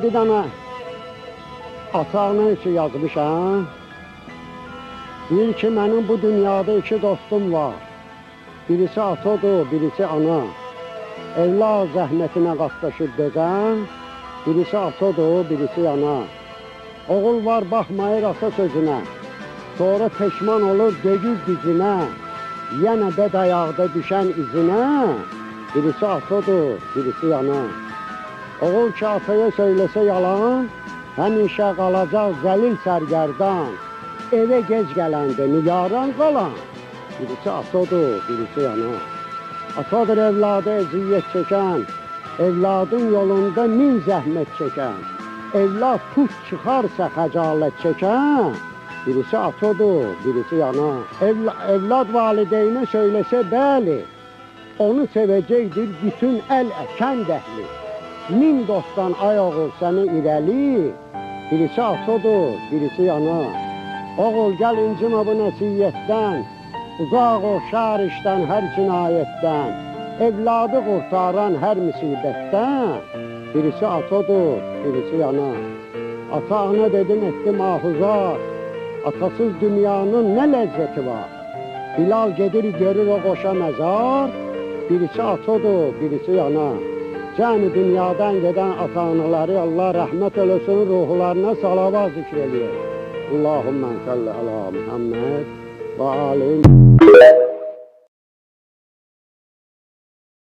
Bir dana ata-ana üçün yazmışam. Deyir ki, mənim bu dünyada iki dostum var. Birisi atadır, birisi ana. Evlad zəhmətinə qatlaşır dözən. Birisi atadır, birisi ana. Oğul var, baxmayır ata sözünə. Sonra peşman olur, döyür gücünə. Yenə bed ayaqda düşən izinə. Birisi atadır, birisi ana. Oğul ki, ataya söyləsə yalan, həmişə qalacaq zəlil sərgərdan. Evə gec gələndə nigaran qalan. Birisi atadır, birisi ana. Atadır evladı əziyyət çəkən, evladın yolunda min zəhmət çəkən. Evlad puç çıxarsa xəcalət çəkən, birisi atadır, birisi ana. Evlad valideynə söyləsə bəli, onu sevəcəkdir bütün əl əkən dəhli. Min dostdan ayaq ol səni irəli, birisi atadır, birisi ana. Oğul gəl incimə bu nəsiyyətdən, uzaq ol şər işdən, hər cinayətdən, evladı qurtaran hər müsibətdən, birisi atadır, birisi ana. Ata-ana dedim etdi mahuzar, atasız dünyanın nə ləzzəti var. Bilal gedir görür o qoşa məzar, birisi atadır, birisi ana. Cəmi dünyadan gedən ata-anaları Allah rəhmət eləsin, ruhlarına salavat zikr eləyir. Allahümmə salli ala Muhammed və alim.